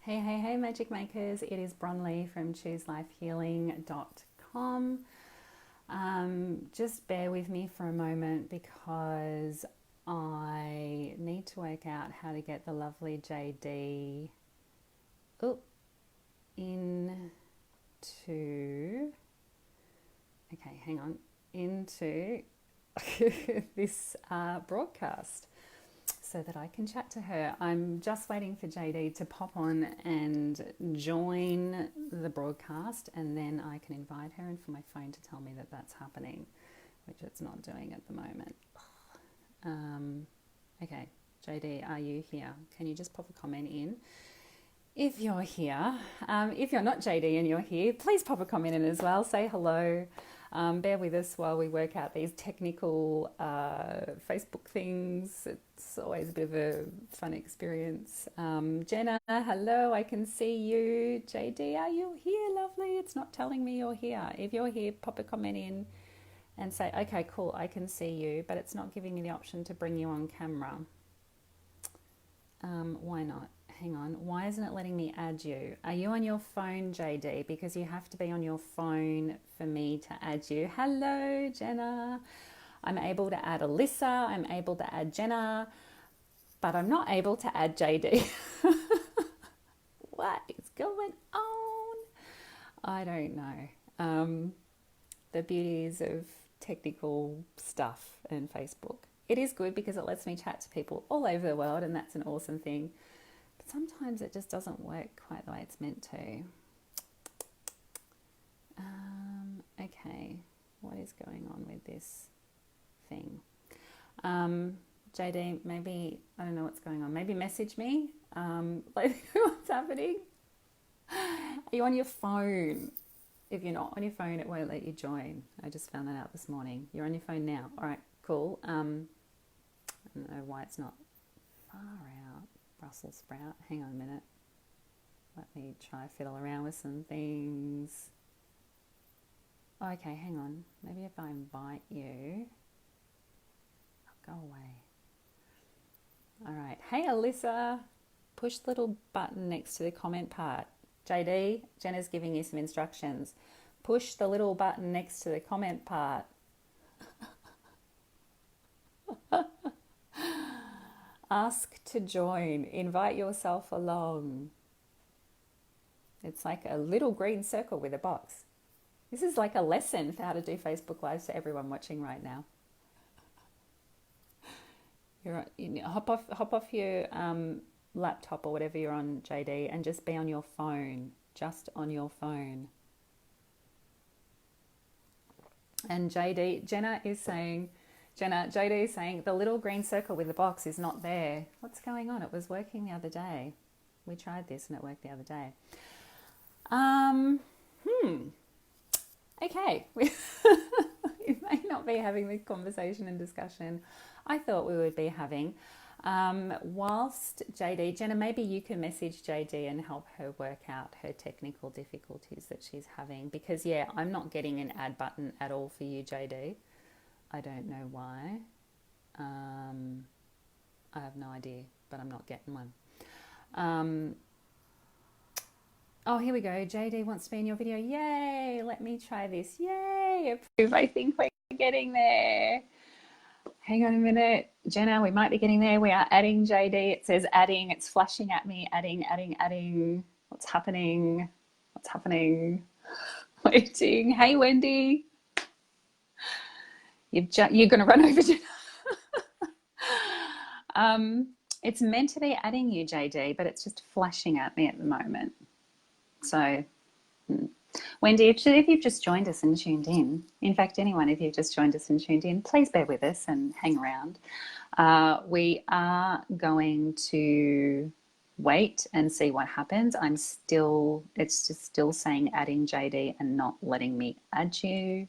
Hey, magic makers. It is Bronlee from chooselifehealing.com. Just bear with me for a moment because I need to work out how to get the lovely JD into, okay, hang on, into this broadcast so that I can chat to her. I'm just waiting for JD to pop on and join the broadcast, and then I can invite her and for my phone to tell me that that's happening, which it's not doing at the moment. Okay, JD, are you here? Can you just pop a comment in if you're here? If you're not JD and you're here, please pop a comment in as well. Say hello. Bear with us while we work out these technical Facebook things. It's always a bit of a fun experience. Jenna, hello, I can see you. JD, are you here? Lovely. It's not telling me you're here. If you're here, pop a comment in and say, okay, cool, I can see you, but it's not giving me the option to bring you on camera. Why not? Hang on. Why isn't it letting me add you? Are you on your phone, JD? Because you have to be on your phone for me to add you. Hello, Jenna. I'm able to add Alyssa. I'm able to add Jenna, but I'm not able to add JD. What is going on? I don't know. The beauties of technical stuff and Facebook. It is good because it lets me chat to people all over the world, and that's an awesome thing. But sometimes it just doesn't work quite the way it's meant to. Okay, what is going on with this thing? JD, maybe, I don't know what's going on. Maybe message me. Let me know what's happening. Are you on your phone? If you're not on your phone, it won't let you join. I just found that out this morning. You're on your phone now. All right, cool. I don't know why it's not far out. Brussels sprout. Hang on a minute. Let me try fiddle around with some things. Okay, hang on. Maybe if I invite you, I'll go away. All right. Hey, Alyssa. Push the little button next to the comment part. JD, Jenna's giving you some instructions. Push the little button next to the comment part. Ask to join. Invite yourself along. It's like a little green circle with a box. This is like a lesson for how to do Facebook Lives for everyone watching right now. Hop off your laptop or whatever you're on, JD, and just be on your phone. Just on your phone. And JD is saying the little green circle with the box is not there. What's going on? It was working the other day. We tried this and it worked the other day. Okay. We may not be having the conversation and discussion I thought we would be having. Whilst Jenna, maybe you can message JD and help her work out her technical difficulties that she's having. Because, yeah, I'm not getting an add button at all for you, JD. I don't know why. I have no idea, but I'm not getting one. Oh, here we go. JD wants to be in your video. Yay! Let me try this. Yay! Approve. I think we're getting there. Hang on a minute. Jenna, we might be getting there. We are adding JD. It says adding. It's flashing at me. Adding. What's happening? Waiting. Hey, Wendy. You're going to run over Jenna. It's meant to be adding you, JD, but it's just flashing at me at the moment. So, Wendy, if you've just joined us and tuned in fact, anyone, if you've just joined us and tuned in, please bear with us and hang around. We are going to wait and see what happens. It's just still saying adding JD and not letting me add you.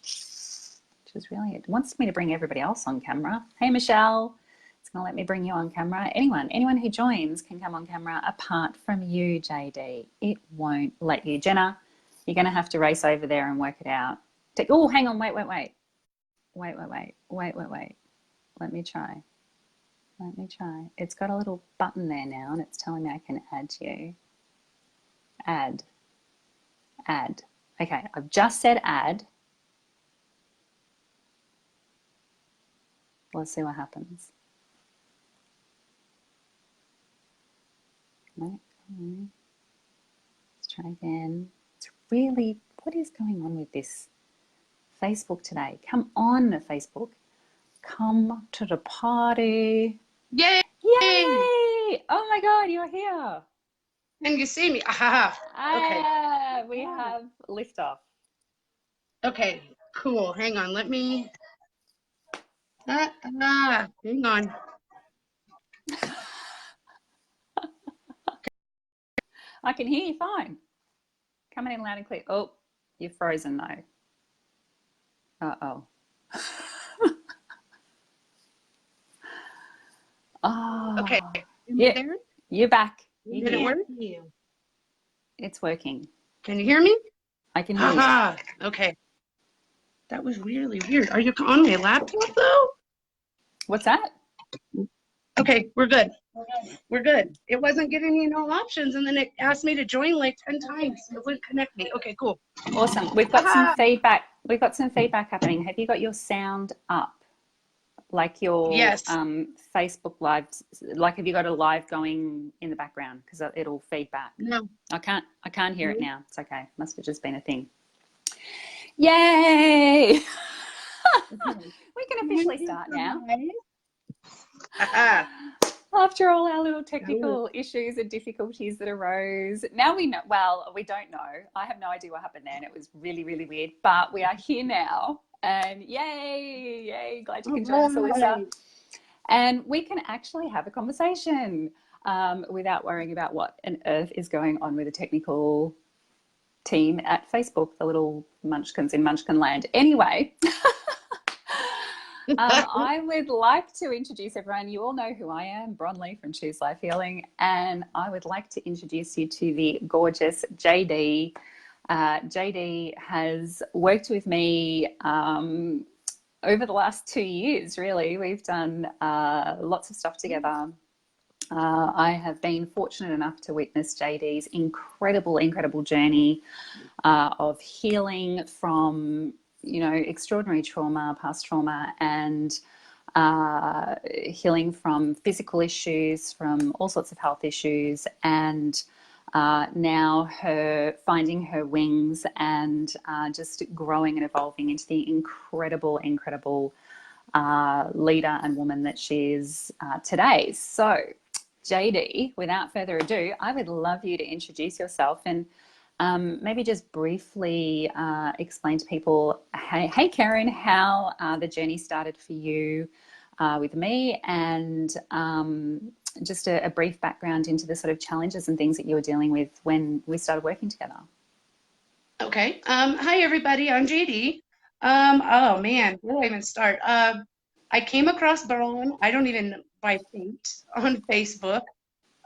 Which is really, it wants me to bring everybody else on camera. Hey, Michelle. It's going to let me bring you on camera. Anyone who joins can come on camera apart from you, JD. It won't let you. Jenna, you're going to have to race over there and work it out. Oh, hang on. Wait. Let me try. Let me try. It's got a little button there now and it's telling me I can add you. Add. Add. Okay, I've just said add. Let's see what happens. No. Let's try again. It's really, what is going on with this Facebook today? Come on, Facebook. Come to the party. Yay! Yay! Oh my God, you're here. And you see me. Aha. Okay. We have liftoff. Okay, cool. Hang on. Let me. Hang on. I can hear you fine. Coming in loud and clear. Oh, you're frozen though. Uh-oh. Oh. Okay. Yeah, you're back. Did it work? It's working. Can you hear me? I can hear you. Okay. That was really weird. Are you on my laptop though? What's that? Okay, we're good. We're good. It wasn't giving me no options, and then it asked me to join like 10 times. It wouldn't connect me. Okay, cool. Awesome. We've got some feedback. We've got some feedback happening. Have you got your sound up? Like your Facebook Live, like have you got a live going in the background? Because it'll feed back. No. I can't hear it now. It's okay. Must have just been a thing. Yay! We can officially start now. After all our little technical issues and difficulties that arose, now we know, well, we don't know. I have no idea what happened then. It was really, really weird, but we are here now and yay, glad you can join us, Alyssa. And we can actually have a conversation without worrying about what on earth is going on with the technical team at Facebook, the little munchkins in Munchkin Land. Anyway, I would like to introduce everyone. You all know who I am, Bron Lee from Choose Life Healing, and I would like to introduce you to the gorgeous JD. JD has worked with me over the last 2 years, really. We've done lots of stuff together. I have been fortunate enough to witness JD's incredible journey of healing from, extraordinary trauma, past trauma, and healing from physical issues, from all sorts of health issues, and now her finding her wings and just growing and evolving into the incredible leader and woman that she is today. So, JD, without further ado, I would love you to introduce yourself and maybe just briefly explain to people, hey Karen, how the journey started for you with me, and just a brief background into the sort of challenges and things that you were dealing with when we started working together. Okay. Hi, everybody. I'm JD. Oh, man, where do I even start? I came across Bron, I don't even by fate, on Facebook.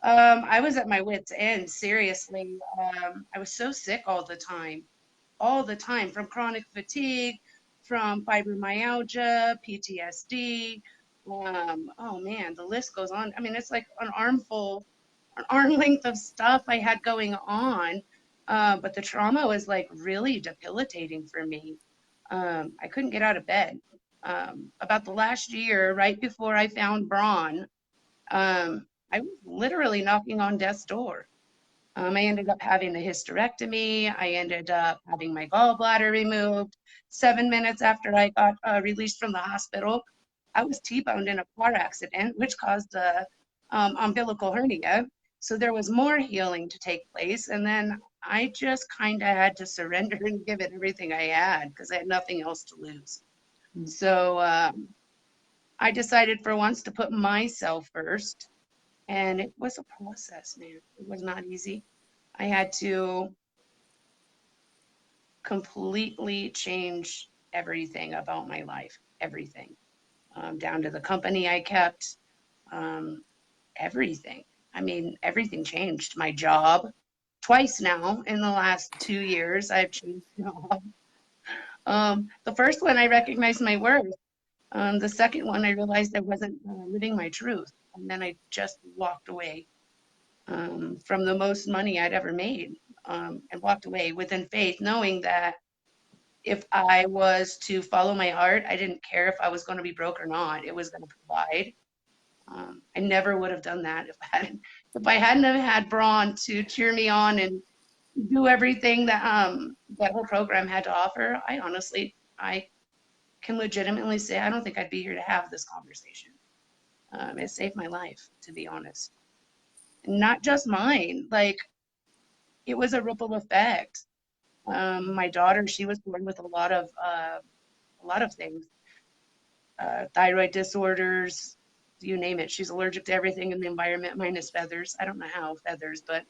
I was at my wit's end, seriously. I was so sick all the time, from chronic fatigue, from fibromyalgia, PTSD. Oh man, the list goes on. I mean, it's like an arm length of stuff I had going on. But the trauma was like really debilitating for me. I couldn't get out of bed. About the last year, right before I found Bron, I was literally knocking on death's door. I ended up having a hysterectomy. I ended up having my gallbladder removed. 7 minutes after I got released from the hospital, I was T-boned in a car accident, which caused a umbilical hernia. So there was more healing to take place. And then I just kind of had to surrender and give it everything I had because I had nothing else to lose. So I decided for once to put myself first. And it was a process, man. It was not easy. I had to completely change everything about my life, everything, down to the company I kept, everything. I mean, everything changed. My job, twice now in the last 2 years, I've changed job. The first one, I recognized my worth. The second one, I realized I wasn't living my truth. And then I just walked away from the most money I'd ever made, and walked away within faith, knowing that if I was to follow my heart, I didn't care if I was going to be broke or not. It was going to provide. I never would have done that if I hadn't have had Braun to cheer me on and do everything that that whole program had to offer. I can legitimately say I don't think I'd be here to have this conversation. It saved my life, to be honest. And not just mine. Like, it was a ripple effect. My daughter, she was born with a lot of things, thyroid disorders, you name it. She's allergic to everything in the environment, minus feathers. I don't know how feathers, but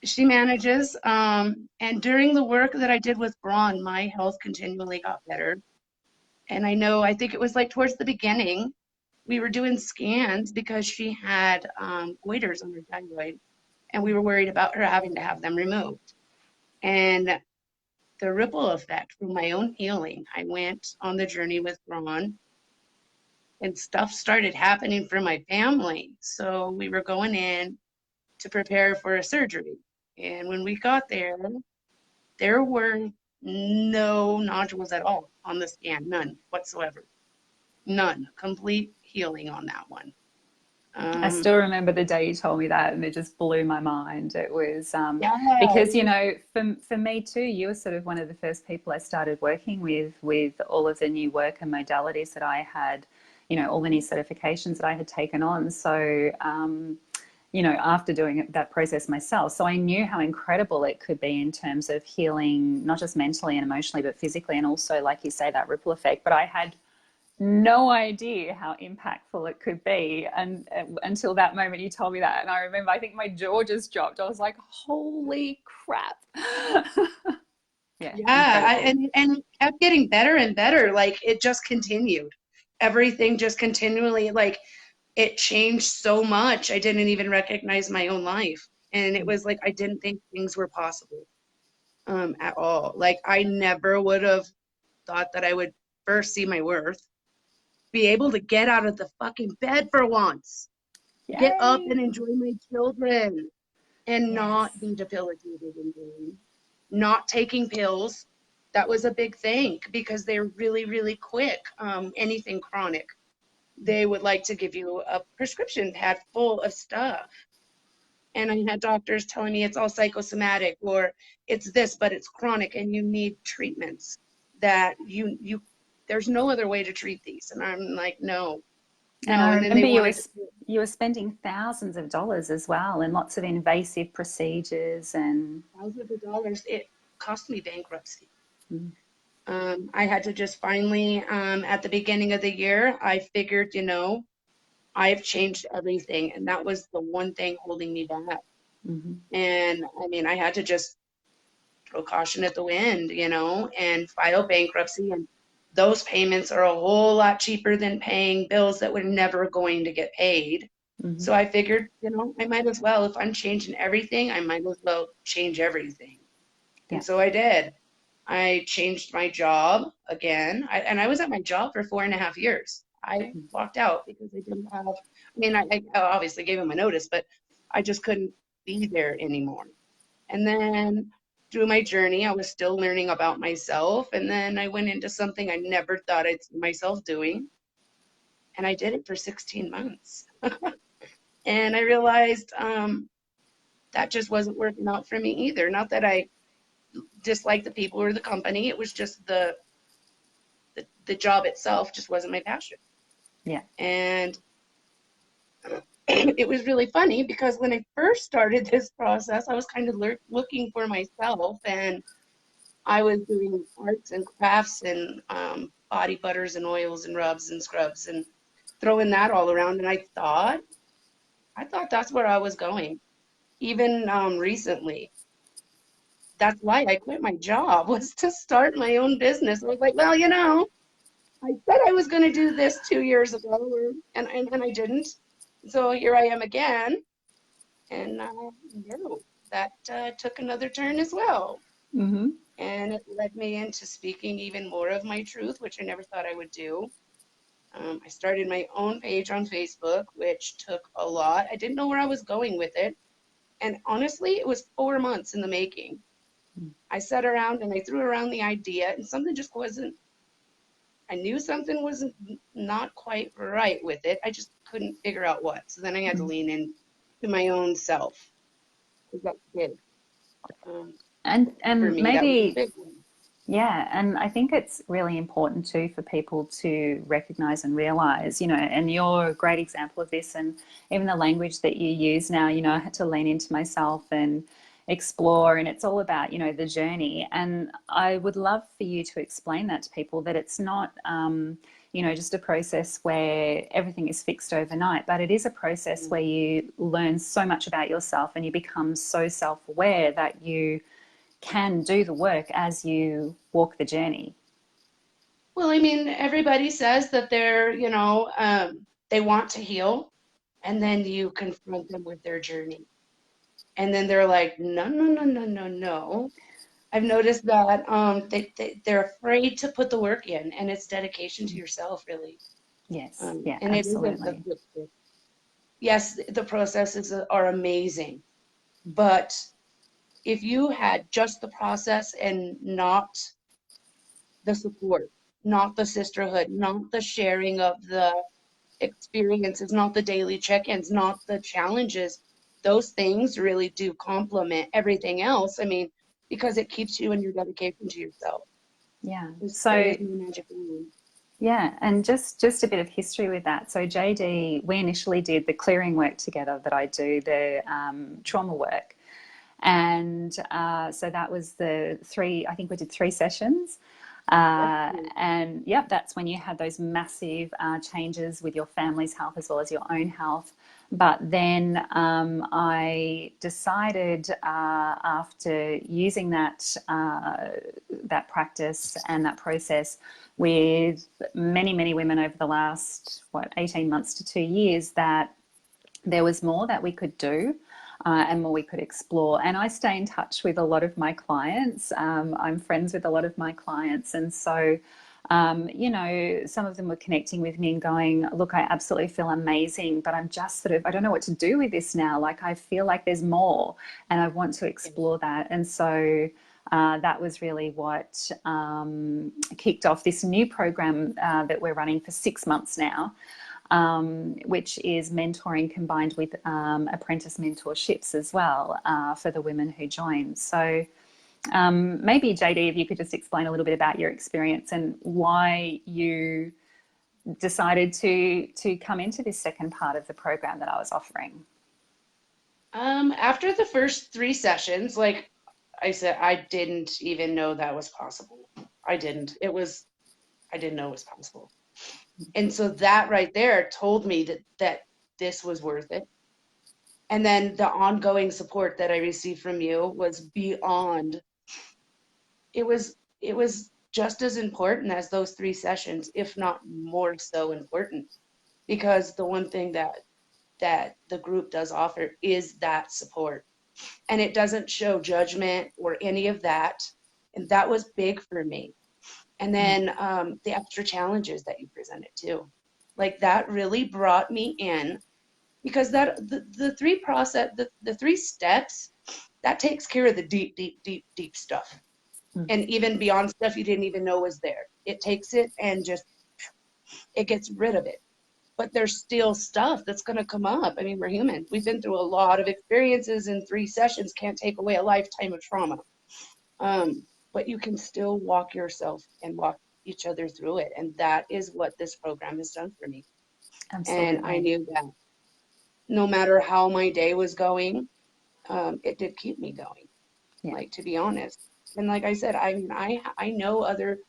she manages. And during the work that I did with Braun, my health continually got better. And I think it was like towards the beginning, we were doing scans because she had goiters on her thyroid, and we were worried about her having to have them removed. And the ripple effect from my own healing, I went on the journey with Ron, and stuff started happening for my family. So we were going in to prepare for a surgery. And when we got there were no nodules at all on the scan, none whatsoever. None. Complete healing on that one. I still remember the day you told me that, and it just blew my mind. It was Yeah. because, for me too, you were sort of one of the first people I started working with all of the new work and modalities that I had, all the new certifications that I had taken on. So, after doing that process myself, so I knew how incredible it could be in terms of healing, not just mentally and emotionally, but physically, and also, like you say, that ripple effect. But I had no idea how impactful it could be, and until that moment you told me that. And I remember, I think my jaw just dropped. I was like, holy crap. Yeah, and it kept getting better and better. Like, it just continued. Everything just continually, like, it changed so much. I didn't even recognize my own life. And it was like I didn't think things were possible at all. Like, I never would have thought that I would first see my worth, be able to get out of the fucking bed for once, get up and enjoy my children, and not be debilitated in pain, not taking pills. That was a big thing because they're really, really quick. Anything chronic, they would like to give you a prescription pad full of stuff. And I had doctors telling me it's all psychosomatic, or it's this, but it's chronic and you need treatments that there's no other way to treat these. And I'm like, no. And I And then they remember wanted you were spending thousands of dollars as well, and lots of invasive procedures and thousands of dollars. It cost me bankruptcy. mm. I had to just finally, at the beginning of the year, I figured, I've changed everything. And that was the one thing holding me back. Mm-hmm. And I mean, I had to just throw caution at the wind, and file bankruptcy. And those payments are a whole lot cheaper than paying bills that were never going to get paid. Mm-hmm. So I figured, I might as well, if I'm changing everything, I might as well change everything. Yeah. And so I did. I changed my job again. I was at my job for 4.5 years. I walked out because I didn't have, I obviously gave him a notice, but I just couldn't be there anymore. And then through my journey, I was still learning about myself. And then I went into something I never thought I'd see myself doing. And I did it for 16 months. And I realized that just wasn't working out for me either. Not that I dislike the people or the company. It was just the job itself just wasn't my passion. Yeah. And it was really funny because when I first started this process, I was kind of looking for myself, and I was doing arts and crafts and body butters and oils and rubs and scrubs and throwing that all around. And I thought that's where I was going. Even recently, that's why I quit my job, was to start my own business. I was like, well, I said I was going to do this 2 years ago, and I didn't. So here I am again, and that took another turn as well. Mm-hmm. And it led me into speaking even more of my truth, which I never thought I would do. I started my own page on Facebook, which took a lot. I didn't know where I was going with it. And honestly, it was 4 months in the making. I sat around and I threw around the idea, and something just wasn't, I knew something wasn't not quite right with it. I just couldn't figure out what. So then I had to lean in to my own self. Because that's big. Um, for And me, that was a maybe, big one. yeah, and I think it's really important too for people to recognize and realize, you know, and you're a great example of this, and even the language that you use now, you know, I had to lean into myself and explore, and it's all about, you know, the journey. And I would love for you to explain that to people, that it's not, you know, just a process where everything is fixed overnight, but it is a process where you learn so much about yourself and you become so self-aware that you can do the work as you walk the journey. Well, I mean, everybody says that they want to heal, and then you confront them with their journey. And then they're like, no, no, no, no, no, no. I've noticed that they're afraid to put the work in, and it's dedication to yourself, really. Yes, yeah, And it isn't a absolutely. quick fix. Yes, the processes are amazing, but if you had just the process and not the support, not the sisterhood, not the sharing of the experiences, not the daily check-ins, not the challenges, those things really do complement everything else. I mean, because it keeps you in your dedication to yourself. Yeah. There So is no magic wand. yeah, and just a bit of history with that. So JD, we initially did the clearing work together that I do, the trauma work, and so that was the three. I think we did 3 sessions. And yep, that's when you had those massive changes with your family's health as well as your own health. But then I decided after using that practice and that process with many women over the last 18 months to 2 years, that there was more that we could do and more we could explore. And I stay in touch with a lot of my clients. I'm friends with a lot of my clients. And so, you know, some of them were connecting with me and going, look, I absolutely feel amazing, but I'm just sort of, I don't know what to do with this now. Like, I feel like there's more and I want to explore that. And so, that was really what kicked off this new program that we're running for 6 months now, which is mentoring combined with apprentice mentorships as well for the women who join. So maybe JD, if you could just explain a little bit about your experience and why you decided to come into this second part of the program that I was offering. After the first 3 sessions, like I said, I didn't even know that was possible. I didn't. I didn't know it was possible. And so that right there told me that this was worth it. And then the ongoing support that I received from you was beyond. It was just as important as those 3 sessions, if not more so important, because the one thing that the group does offer is that support. And it doesn't show judgment or any of that. And that was big for me. And then the extra challenges that you presented too, like that really brought me in, because that the 3 steps, that takes care of the deep stuff, and even beyond stuff you didn't even know was there. It takes it and just it gets rid of it. But there's still stuff that's going to come up. I mean, we're human. We've been through a lot of experiences, and 3 sessions can't take away a lifetime of trauma. But you can still walk yourself and walk each other through it. And that is what this program has done for me. And I Absolutely. knew that no matter how my day was going, it did keep me going, Yeah. like, to be honest. And like I said, I mean, I know other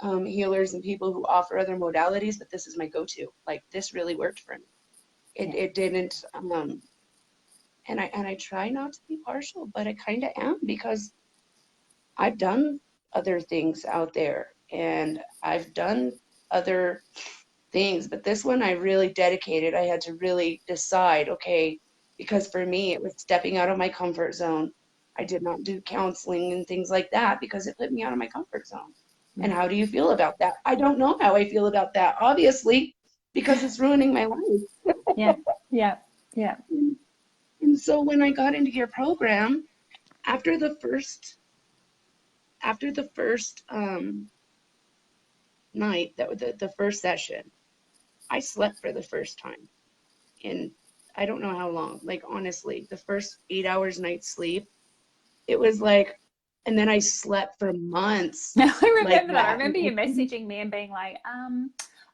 healers and people who offer other modalities, but this is my go-to. Like, this really worked for me. Yeah. It didn't, and I try not to be partial, but I kind of am, because I've done other things out there and I've done other things, but this one I really dedicated. I had to really decide, okay, because for me it was stepping out of my comfort zone. I did not do counseling and things like that because it put me out of my comfort zone. And how do you feel about that? I don't know how I feel about that, obviously, because it's ruining my life. Yeah. Yeah. Yeah. And so when I got into your program, after the first night, that was the first session, I slept for the first time in I don't know how long. Like honestly, the first 8 hours night sleep, it was like, and then I slept for months Now I like remember that. I that. remember you messaging me and being like,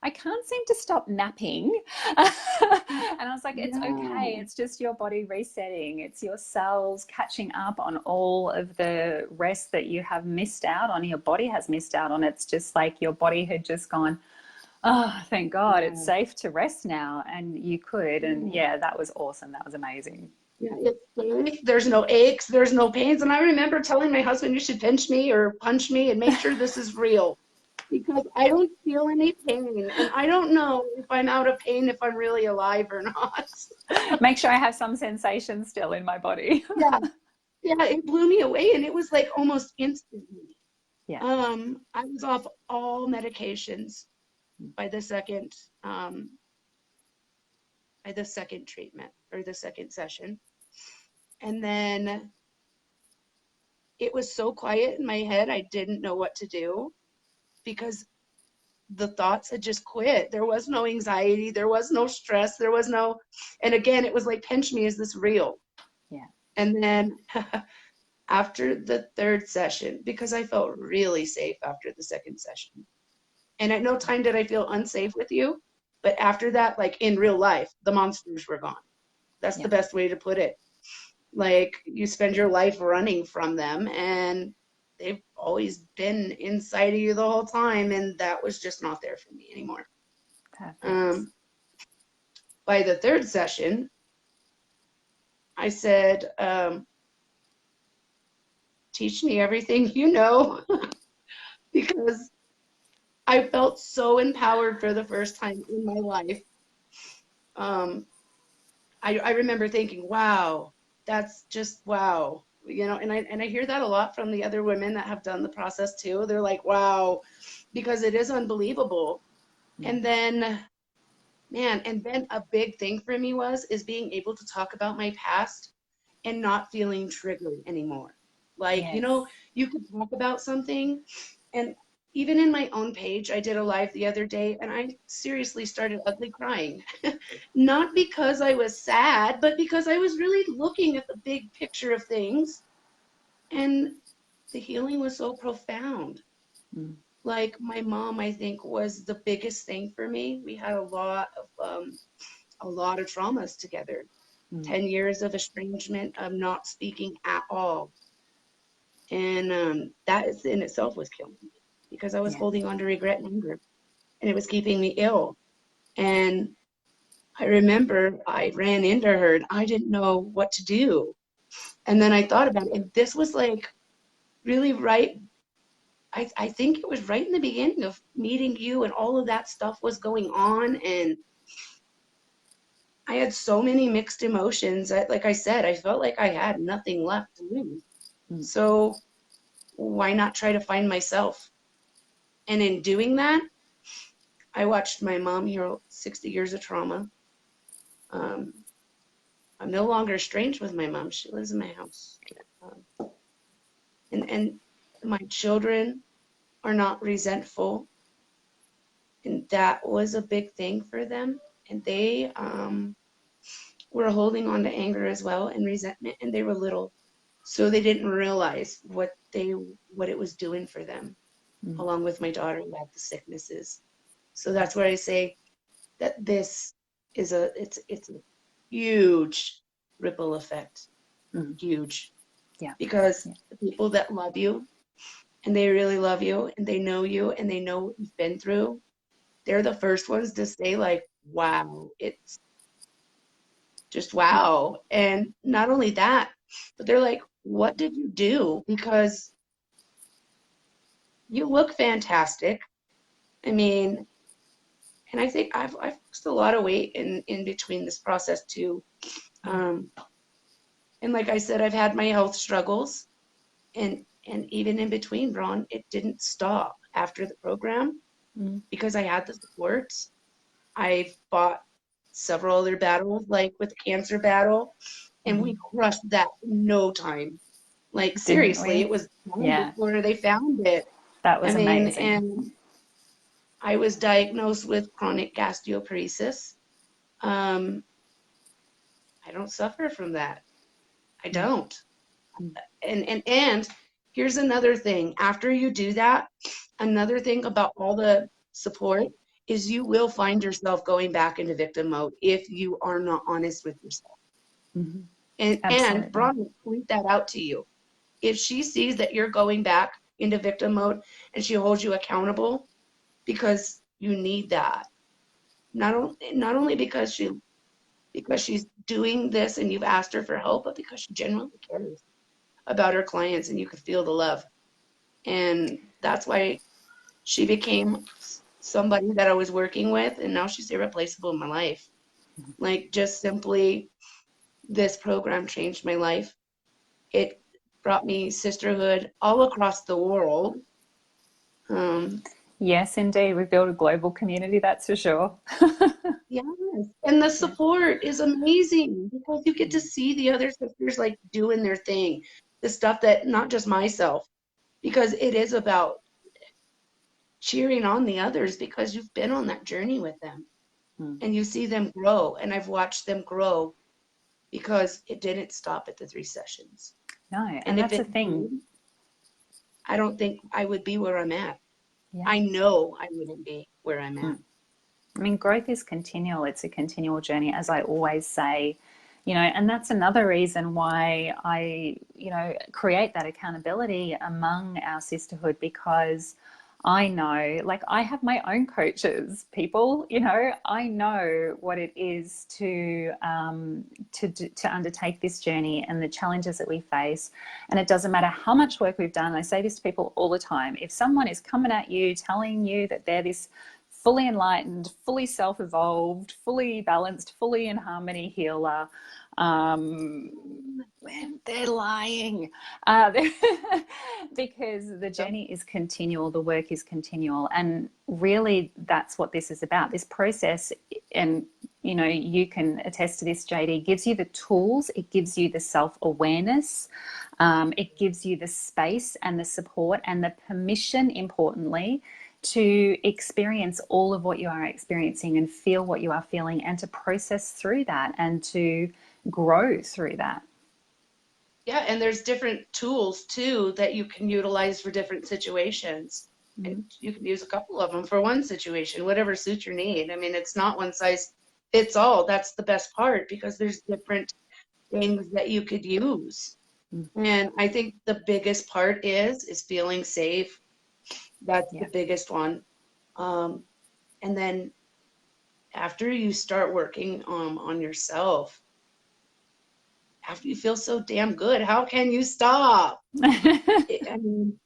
I can't seem to stop napping. And I was like, it's Yeah, okay. It's just your body resetting. It's your cells catching up on all of the rest that you have missed out on, your body has missed out on. It's just like your body had just gone, oh, thank God, it's yeah, safe to rest now. And you could. And yeah. yeah, that was awesome. That was amazing. Yeah, it's safe. There's no aches, there's no pains. And I remember telling my husband, you should pinch me or punch me and make sure this is real because I don't feel any pain. And I don't know if I'm out of pain, if I'm really alive or not. Make sure I have some sensation still in my body. Yeah, yeah, it blew me away. And it was like almost instantly. Yeah. I was off all medications by the um, second treatment or the second session. And then it was so quiet in my head, I didn't know what to do because the thoughts had just quit. There was no anxiety, there was no stress, there was no, and again, it was like, pinch me, is this real? Yeah. And then after the third session, because I felt really safe after the second session, and at no time did I feel unsafe with you, but after that, like in real life, the monsters were gone. That's the Yeah. best way to put it. Like you spend your life running from them and they've always been inside of you the whole time, and that was just not there for me anymore. Perfect. um, by the third session I said, teach me everything you know because I felt so empowered for the first time in my life. um, I remember thinking, wow, that's just wow, and I hear that a lot from the other women that have done the process too. They're like, wow, because it is unbelievable. Mm. And then, man, and then a big thing for me is being able to talk about my past and not feeling triggered anymore. Like, Yes. you could talk about something, and even in my own page, I did a live the other day and I seriously started ugly crying. Not because I was sad, but because I was really looking at the big picture of things. And the healing was so profound. Mm. Like my mom, I think, was the biggest thing for me. We had a lot of traumas together. Mm. 10 years of estrangement, of not speaking at all. And that is in itself was killing me because I was Yeah. holding on to regret and anger, and it was keeping me ill. And I remember I ran into her and I didn't know what to do. And then I thought about it, and this was like really right. I think it was right in the beginning of meeting you, and all of that stuff was going on. And I had so many mixed emotions. Like I said, I felt like I had nothing left to lose. Mm. So why not try to find myself? And in doing that, I watched my mom heal 60 years of trauma. Um, I'm no longer estranged with my mom. She lives in my house. And my children are not resentful. And that was a big thing for them. And they were holding on to anger as well and resentment, and they were little. So they didn't realize what it was doing for them, Mm. along with my daughter who had the sicknesses. So that's where I say that this is it's a huge ripple effect. Mm. Huge. Yeah. Because Yeah. the people that love you and they really love you and they know you and they know what you've been through, they're the first ones to say like, wow, it's just wow. And not only that, but they're like, what did you do? Because you look fantastic. I mean, and I think I've lost a lot of weight in between this process too. Mm. Um, And like I said, I've had my health struggles, and even in between, Ron, it didn't stop after the program Mm. because I had the support. I fought several other battles, like with the cancer battle, and Mm-hmm. we crushed that in no time. Like Didn't seriously, we? it was done Yeah, before they found it. that I was mean, amazing. and I was diagnosed with chronic gastroparesis. Um, I don't suffer from that. I Mm. don't. Mm. And here's another thing. After you do that, another thing about all the support is you will find yourself going back into victim mode if you are not honest with yourself. Mm-hmm. And Absolutely. Bron will point that out to you. If she sees that you're going back into victim mode and she holds you accountable because you need that. Not only because she's doing this and you've asked her for help, but because she genuinely cares about her clients and you could feel the love. And that's why she became somebody that I was working with, and now she's irreplaceable in my life. Like, just simply, this program changed my life. It brought me sisterhood all across the world. Um, Yes, indeed. We've built a global community, that's for sure. yes, and the Yeah. support is amazing because you get to Mm. see the other sisters like doing their thing, the stuff that not just myself, because it is about cheering on the others because you've been on that journey with them Mm. and you see them grow. And I've watched them grow because it didn't stop at the 3 sessions. No, And and if that's the it thing. did, I don't think I would be where I'm at. Yeah. I know I wouldn't be where I'm at. Mm. I mean, growth is continual. It's a continual journey, as I always say, and that's another reason why I, create that accountability among our sisterhood, because I know, like, I have my own coaches, people, I know what it is to undertake this journey and the challenges that we face. And it doesn't matter how much work we've done. I say this to people all the time. If someone is coming at you, telling you that they're this fully enlightened, fully self-evolved, fully balanced, fully in harmony healer, um, they're lying, because the Yep. journey is continual, the work is continual, and really that's what this is about. This process, and you can attest to this, JD, gives you the tools, it gives you the self-awareness, it gives you the space and the support and the permission, importantly, to experience all of what you are experiencing and feel what you are feeling, and to process through that and to grow through that. Yeah, and there's different tools too that you can utilize for different situations. And Mm-hmm. you can use a couple of them for one situation, whatever suits your need. I mean, it's not one size fits all. That's the best part because there's different things that you could use. And I think the biggest part is feeling safe. That's the Yeah. biggest one. Um, and then after you start working on yourself, after you feel so damn good, how can you stop? I mean,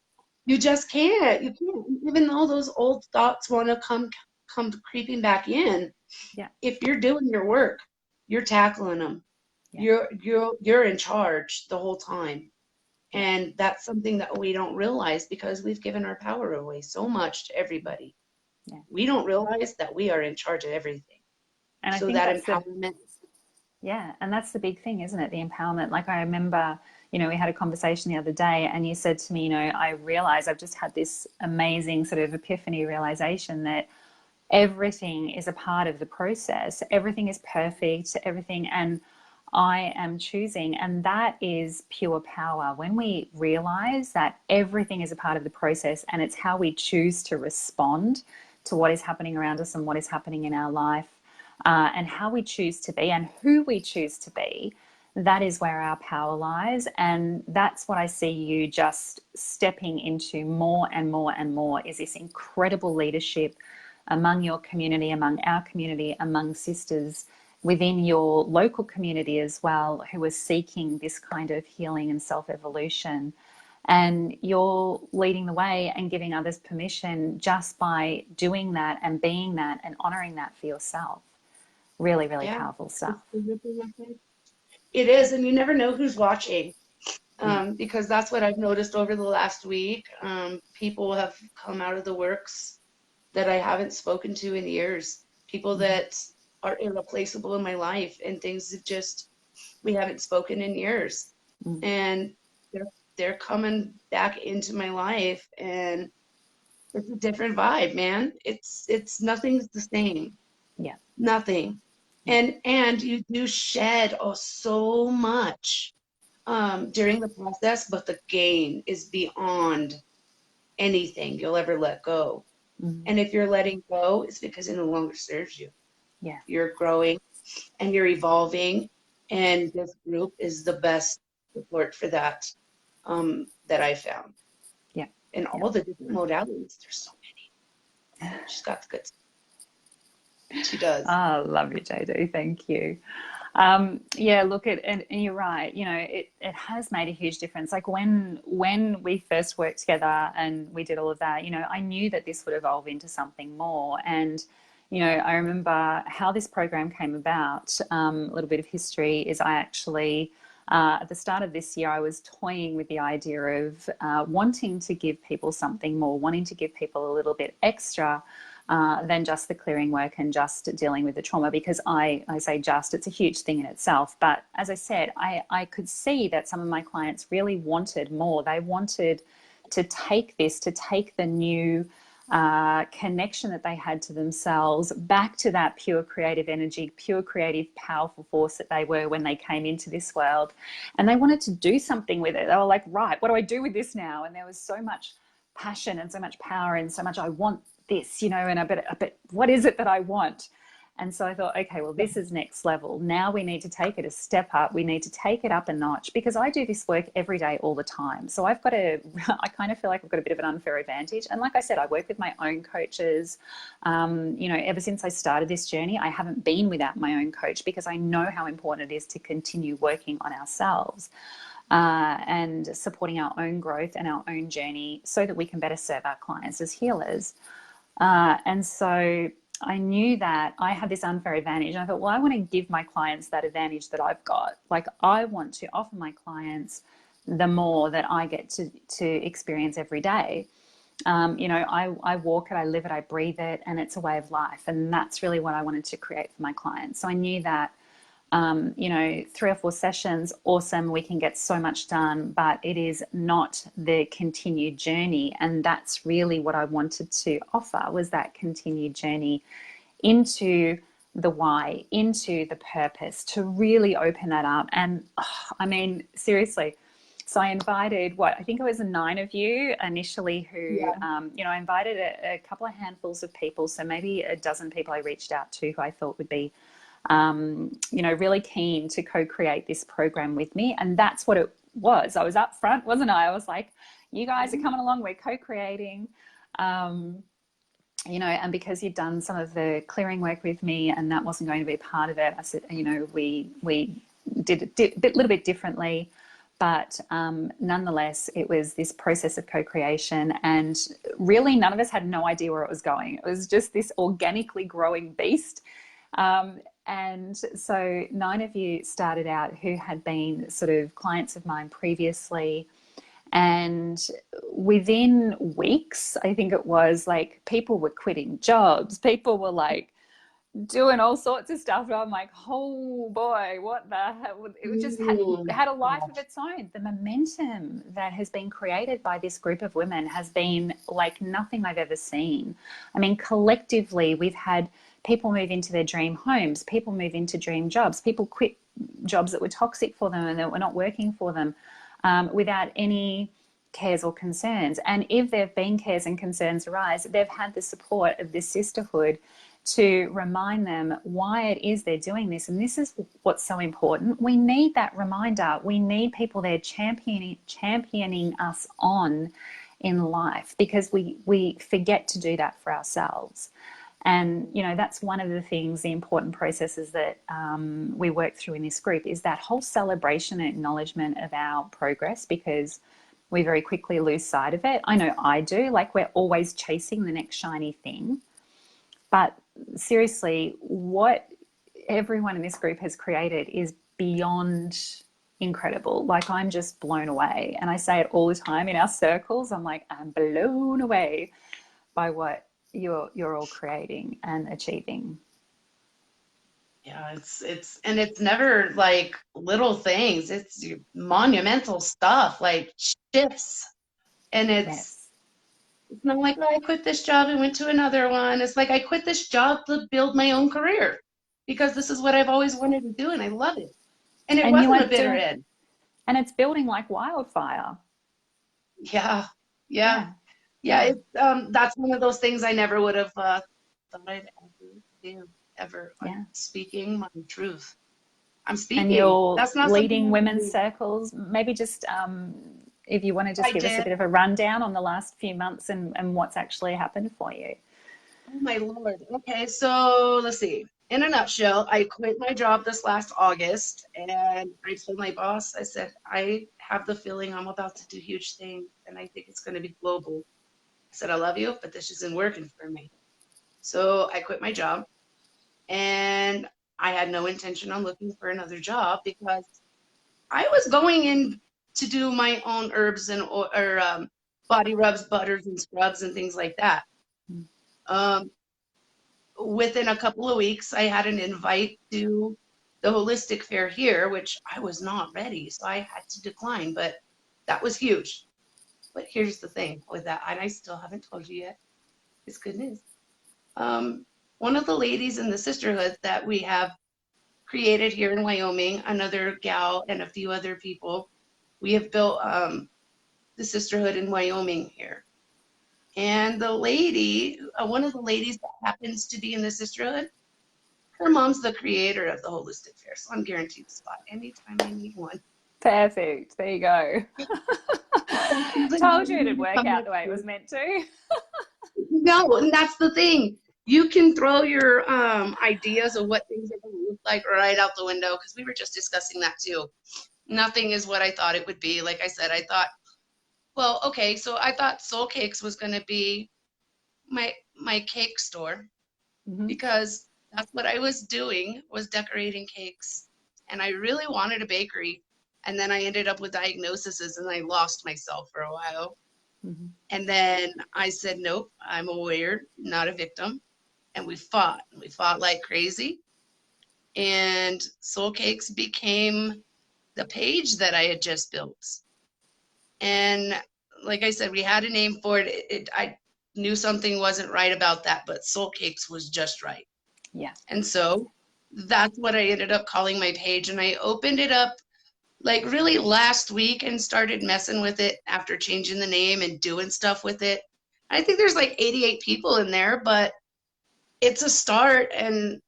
you just can't. You can't. Even though those old thoughts want to come creeping back in, Yeah. if you're doing your work, you're tackling them. Yeah. You're in charge the whole time. Yeah. And that's something that we don't realize because we've given our power away so much to everybody. Yeah. We don't realize that we are in charge of everything. And I So think that that's the empowerment. Yeah, and that's the big thing, isn't it? The empowerment. Like, I remember, we had a conversation the other day, and you said to me, I realize I've just had this amazing sort of epiphany realization that everything is a part of the process. Everything is perfect, everything. And I am choosing. And that is pure power. When we realize that everything is a part of the process and it's how we choose to respond to what is happening around us and what is happening in our life, and how we choose to be and who we choose to be, that is where our power lies. And that's what I see you just stepping into more and more and more, is this incredible leadership among your community, among our community, among sisters within your local community as well, who are seeking this kind of healing and self-evolution. And you're leading the way and giving others permission just by doing that and being that and honoring that for yourself. Really, really Yeah. powerful stuff. It is, and you never know who's watching. Because that's what I've noticed over the last week. People have come out of the works that I haven't spoken to in years. People that are irreplaceable in my life, and things that just we haven't spoken in years. Mm. And they're coming back into my life, and it's a different vibe, man. It's nothing's the same. Yeah. Nothing. Yeah. And you do shed so much during the process, but the gain is beyond anything you'll ever let go. Mm. And if you're letting go, it's because it no longer serves you. Yeah. You're growing and you're evolving, and this group is the best support for that that I found. Yeah. And Yeah. all the different modalities, there's so many. She's got the good stuff. She does. Oh, love you, JD. Thank you. Yeah, look, and you're right. You know, it has made a huge difference. Like when we first worked together and we did all of that, you know, I knew that this would evolve into something more. And, you know, I remember how this program came about. A little bit of history is I actually, at the start of this year, I was toying with the idea of wanting to give people something more, wanting to give people a little bit extra than just the clearing work and just dealing with the trauma, because I say just, it's a huge thing in itself. But as I said, I could see that some of my clients really wanted more. They wanted to take this, to take the new connection that they had to themselves back to that pure creative energy, pure creative, powerful force that they were when they came into this world. And they wanted to do something with it. They were like, right, what do I do with this now? And there was so much passion and so much power and so much, I want this, you know, and I bet what is it that I want? And so I thought, okay, well, this is next level. Now we need to take it a step up. We need to take it up a notch, because I do this work every day, all the time. So I kind of feel like I've got a bit of an unfair advantage. And like I said, I work with my own coaches. You know, ever since I started this journey, I haven't been without my own coach, because I know how important it is to continue working on ourselves. And supporting our own growth and our own journey so that we can better serve our clients as healers. And so I knew that I had this unfair advantage. And I thought, well, I want to give my clients that advantage that I've got. Like, I want to offer my clients the more that I get to experience every day. You know, I walk it, I live it, I breathe it, and it's a way of life. And that's really what I wanted to create for my clients. So I knew that you know, 3 or 4 sessions, awesome, we can get so much done, but it is not the continued journey. And that's really what I wanted to offer, was that continued journey into the why, into the purpose, to really open that up. And I mean, seriously, so I invited, I think it was 9 of you initially who, you know, I invited a couple of handfuls of people, so maybe a dozen people I reached out to who I thought would be you know, really keen to co-create this program with me. And that's what it was. I was up front, wasn't I? I was like, you guys are coming along, we're co-creating, you know, and because you'd done some of the clearing work with me and that wasn't going to be a part of it, I said, you know, we did it a little bit differently. But nonetheless, it was this process of co-creation, and really none of us had no idea where it was going. It was just this organically growing beast. And so 9 of you started out who had been sort of clients of mine previously. And within weeks, I think it was, like, people were quitting jobs. People were like doing all sorts of stuff. And I'm like, oh boy, what the hell? It just had a life of its own. The momentum that has been created by this group of women has been like nothing I've ever seen. I mean, collectively, we've had people move into their dream homes, people move into dream jobs, people quit jobs that were toxic for them and that were not working for them without any cares or concerns. And if there have been cares and concerns arise, they've had the support of this sisterhood to remind them why it is they're doing this. And this is what's so important. We need that reminder. We need people there championing us on in life, because we forget to do that for ourselves. And, you know, that's one of the things, the important processes that we work through in this group, is that whole celebration and acknowledgement of our progress, because we very quickly lose sight of it. I know I do. Like, we're always chasing the next shiny thing. But seriously, what everyone in this group has created is beyond incredible. Like, I'm just blown away. And I say it all the time in our circles. I'm like, I'm blown away by what you're all creating and achieving. Yeah, and it's never like little things. It's monumental stuff, like shifts. And Yes. it's not like, oh, I quit this job and went to another one. It's like I quit this job to build my own career because this is what I've always wanted to do and I love it. And it And you wasn't a are bitter doing, end. and it's building like wildfire. Yeah, yeah, Yeah. yeah. It's that's one of those things I never would have thought I'd ever do, ever. I'm Yeah. speaking my truth. I'm And speaking. you're That's not something leading I women's do. circles. Maybe just if you want to just I give us a did. bit of a rundown on the last few months and what's actually happened for you. Oh my Lord. Okay, so let's see. In a nutshell, I quit my job this last August and I told my boss, I said, I have the feeling I'm about to do huge things and I think it's going to be global. I said, I love you, but this isn't working for me. So I quit my job and I had no intention on looking for another job because I was going in to do my own herbs and or body rubs, butters and scrubs and things like that. Um, Within a couple of weeks, I had an invite to the holistic fair here, which I was not ready, so I had to decline, but that was huge. But here's the thing with that, and I still haven't told you yet. It's good news. Um, One of the ladies in the sisterhood that we have created here in Wyoming, another gal and a few other people, we have built the sisterhood in Wyoming here. And the lady, one of the ladies that happens to be in the sisterhood, her mom's the creator of the Holistic Fair, so I'm guaranteed a spot anytime I need one. Perfect. There you go. Told you it'd work out the way it was meant to. No, and that's the thing. You can throw your ideas of what things are going to look like right out the window because we were just discussing that too. Nothing is what I thought it would be. Like I said, I thought, well, okay, so I thought Soul Cakes was going to be my cake store Mm-hmm. because that's what I was doing was decorating cakes. And I really wanted a bakery. And then I ended up with diagnoses and I lost myself for a while. Mm-hmm. And then I said, nope, I'm a warrior, not a victim. And we fought. We fought like crazy. And Soul Cakes became the page that I had just built. And like I said, we had a name for it. I knew something wasn't right about that, but Soul Cakes was just right. Yeah. And so that's what I ended up calling my page. And I opened it up like really last week and started messing with it after changing the name and doing stuff with it. I think there's like 88 people in there, but it's a start. And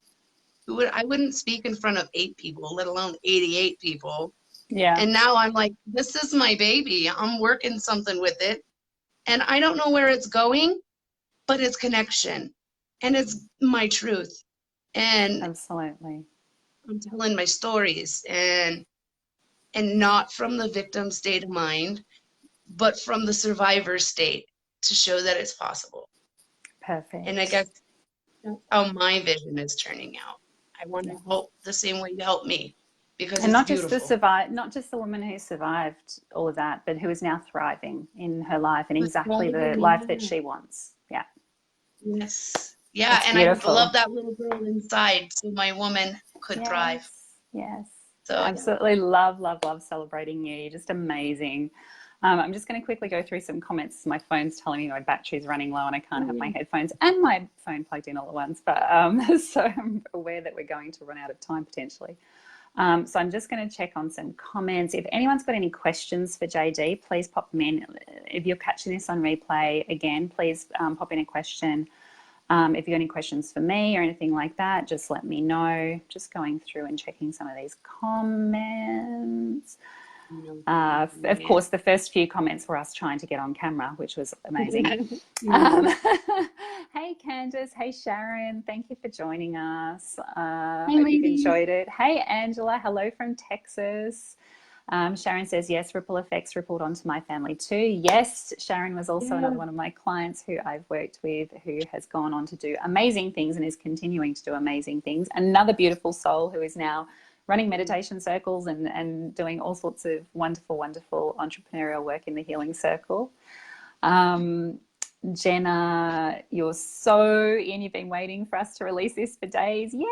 I wouldn't speak in front of 8 people, let alone 88 people. Yeah. And now I'm like, this is my baby. I'm working something with it. And I don't know where it's going, but it's connection and it's my truth. And Absolutely. I'm telling my stories and not from the victim state of mind, but from the survivor state to show that it's possible. And I Perfect. guess that's how my vision is turning out. I want to help the same way you help me because And it's not just beautiful. not just the woman who survived all of that, but who is now thriving in her life and It's exactly the thriving, life that yeah. she wants. Yeah. Yes. Yeah, It's and I beautiful. love that little girl inside so my woman could thrive. Yes. Yes. So yeah. Absolutely love, love, love celebrating you. You're just amazing. I'm just going to quickly go through some comments. My phone's telling me my battery's running low and I can't have my headphones and my phone plugged in all at once. But so I'm aware that we're going to run out of time potentially. So I'm just going to check on some comments. If anyone's got any questions for JD, please pop them in. If you're catching this on replay, again, please pop in a question. If you've got any questions for me or anything like that, just let me know. Just going through and checking some of these comments. Of course, the first few comments were us trying to get on camera, which was amazing. Hey, Candace. Hey, Sharon. Thank you for joining us. Hope you've enjoyed it. Hey, Angela. Hello from Texas. Sharon says, yes, ripple effects rippled onto my family too. Yes, Sharon was also another one of my clients who I've worked with who has gone on to do amazing things and is continuing to do amazing things. Another beautiful soul who is now running meditation circles and doing all sorts of wonderful, wonderful entrepreneurial work in the Healing Circle. Jenna, you're so in. You've been waiting for us to release this for days. Yay!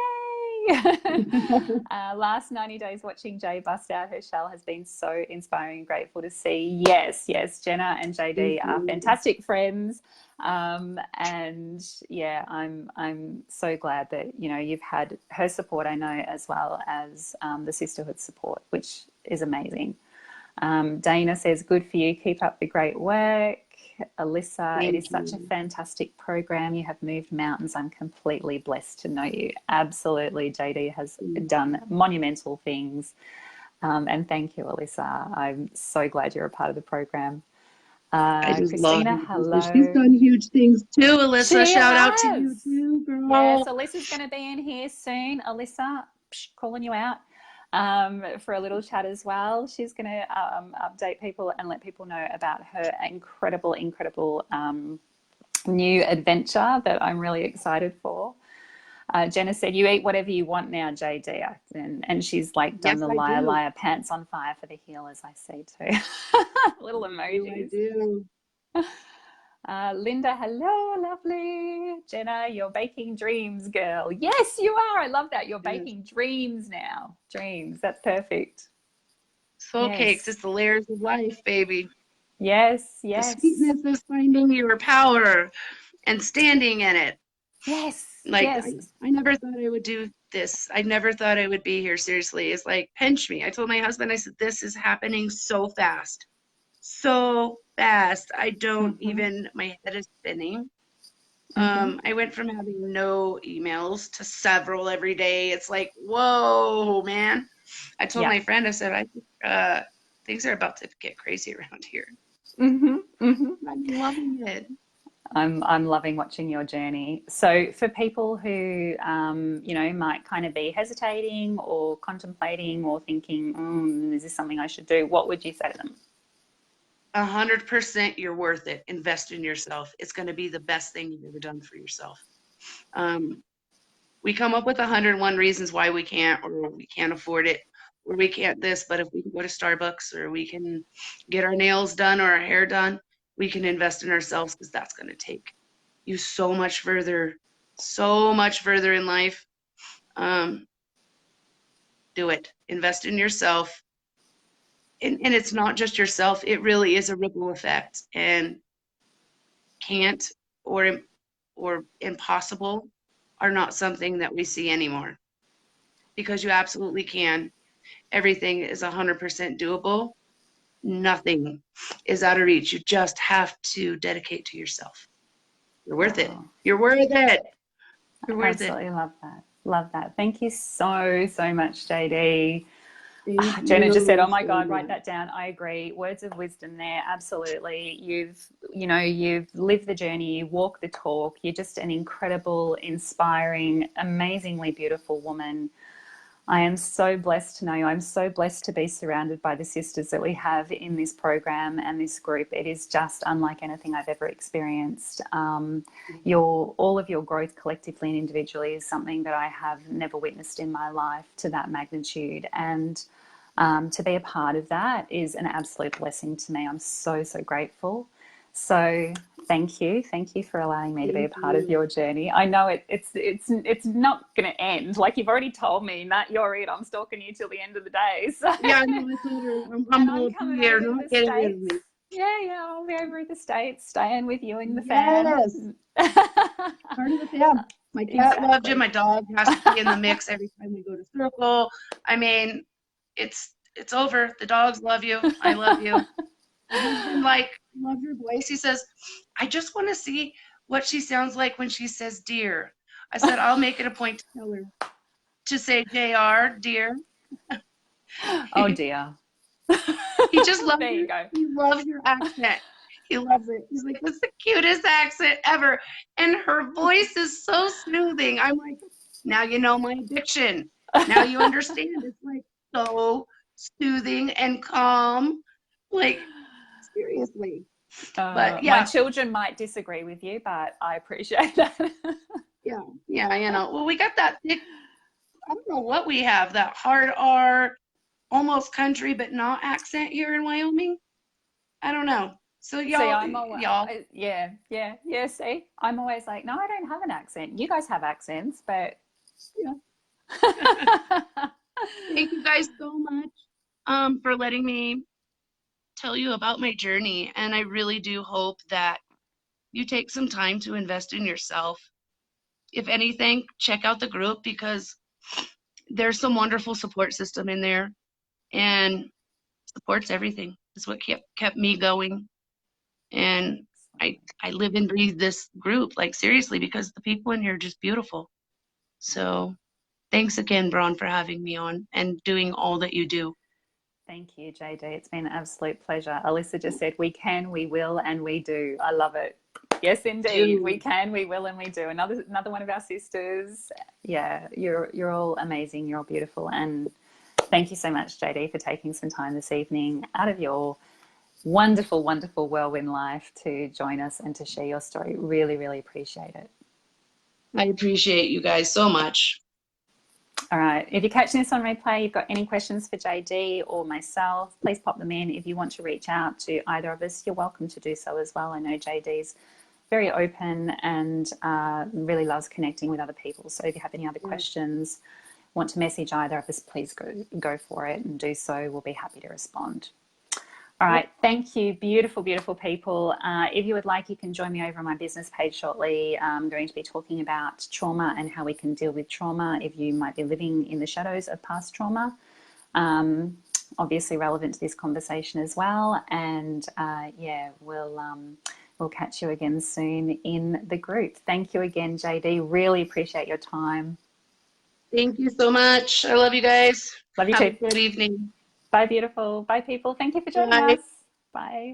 Last 90 days watching Jay bust out her shell has been so inspiring and grateful to see. Yes, Jenna and JD are fantastic friends. And yeah, I'm so glad that, you've had her support, I know, as well as the sisterhood support, which is amazing. Dana says, good for you. Keep up the great work. Alyssa, it is such a fantastic program. You have moved mountains. I'm completely blessed to know you. Absolutely. JD has done monumental things. And thank you, Alyssa. I'm so glad you're a part of the program. I just Christina, love hello. She's done huge things too, Alyssa. Shout out to you too, girl. Yes, Alyssa's going to be in here soon. Alyssa, calling you out. For a little chat as well. She's going to update people and let people know about her incredible new adventure that I'm really excited for. Jenna said, you eat whatever you want now, JD. And she's like done the liar pants on fire for the healers, I see too. Little emojis. I do. Linda, hello, lovely. Jenna, you're baking dreams, girl. Yes, you are. I love that. You're baking dreams now. Dreams. That's perfect. Soul cakes. It's the layers of life, baby. Yes. The sweetness of finding your power and standing in it. Yes. I never thought I would do this. I never thought I would be here. Seriously. It's like, pinch me. I told my husband, I said, this is happening so fast. So fast. I don't even, my head is spinning. I went from having no emails to several every day. It's like, whoa, man. I told my friend, I said, things are about to get crazy around here. I'm loving it. I'm loving watching your journey. So for people who, might kind of be hesitating or contemplating or thinking, is this something I should do? What would you say to them? 100% you're worth it. Invest in yourself. It's going to be the best thing you've ever done for yourself. We come up with 101 reasons why we can't, or we can't afford it, or we can't this, but if we can go to Starbucks, or we can get our nails done or our hair done, we can invest in ourselves, because that's going to take you so much further in life. Do it. Invest in yourself. And it's not just yourself. It really is a ripple effect. And can't or impossible are not something that we see anymore. Because you absolutely can. Everything is 100% doable. Nothing is out of reach. You just have to dedicate to yourself. You're worth it. You're worth it. You're worth it. Absolutely love that. Love that. Thank you so much, JD. Jenna just said, oh my God, write that down. I agree. Words of wisdom there. Absolutely. You've lived the journey, you walk the talk. You're just an incredible, inspiring, amazingly beautiful woman. I am so blessed to know you. I'm so blessed to be surrounded by the sisters that we have in this program and this group. It is just unlike anything I've ever experienced. All of your growth collectively and individually is something that I have never witnessed in my life to that magnitude. And to be a part of that is an absolute blessing to me. I'm so grateful. So thank you for allowing me to be a part of your journey. I know it's not going to end. Like you've already told me, Matt, you're it. I'm stalking you till the end of the day. So. Yeah, no, I told her I'm coming here. Don't get rid of me. Yeah, I'll be over at the States, staying with you in the fam. Yes. Part of the fam. My cat loved you. My dog has to be in the mix every time we go to Circle. I mean, it's over. The dogs love you. I love you. Love your voice. He says, I just want to see what she sounds like when she says dear. I said, I'll make it a point to tell her to say JR, dear. Oh, dear. He just loves there you go. He loves your accent. He loves it. He's like, that's the cutest accent ever. And her voice is so soothing. I'm like, now you know my addiction. Now you understand. It's like so soothing and calm. Like, seriously. But yeah, my children might disagree with you, but I appreciate that. yeah, well, we got that thick. I don't know what we have, that hard R, almost country, but not accent here in Wyoming. I don't know. So See, y'all, I'm always, y'all, yeah. See, I'm always like, no, I don't have an accent. You guys have accents, but yeah. Thank you guys so much for letting me tell you about my journey. And I really do hope that you take some time to invest in yourself. If anything, check out the group because there's some wonderful support system in there, and support's everything. It's what kept me going. And I live and breathe this group, like seriously, because the people in here are just beautiful. So thanks again, Braun, for having me on and doing all that you do. thank you, JD. It's been an absolute pleasure. Alyssa just said, we can, we will, and we do. I love it. Yes, indeed. We Dude, can, we will, and we do. Another one of our sisters. Yeah, you're all amazing. You're all beautiful. And thank you so much, JD, for taking some time this evening out of your wonderful, wonderful whirlwind life to join us and to share your story. Really, really appreciate it. I appreciate you guys so much. All right. If you're catching this on replay, you've got any questions for JD or myself, please pop them in. If you want to reach out to either of us, you're welcome to do so as well. I know JD's very open and really loves connecting with other people. So if you have any other questions, want to message either of us, please go for it and do so. We'll be happy to respond. All right. Thank you. Beautiful, beautiful people. If you would like, you can join me over on my business page shortly. I'm going to be talking about trauma and how we can deal with trauma if you might be living in the shadows of past trauma. Obviously relevant to this conversation as well. And yeah, we'll catch you again soon in the group. Thank you again, JD. Really appreciate your time. Thank you so much. I love you guys. Love you Have a too. good evening. Bye, beautiful. Bye, people. Thank you for joining Bye. us. Bye.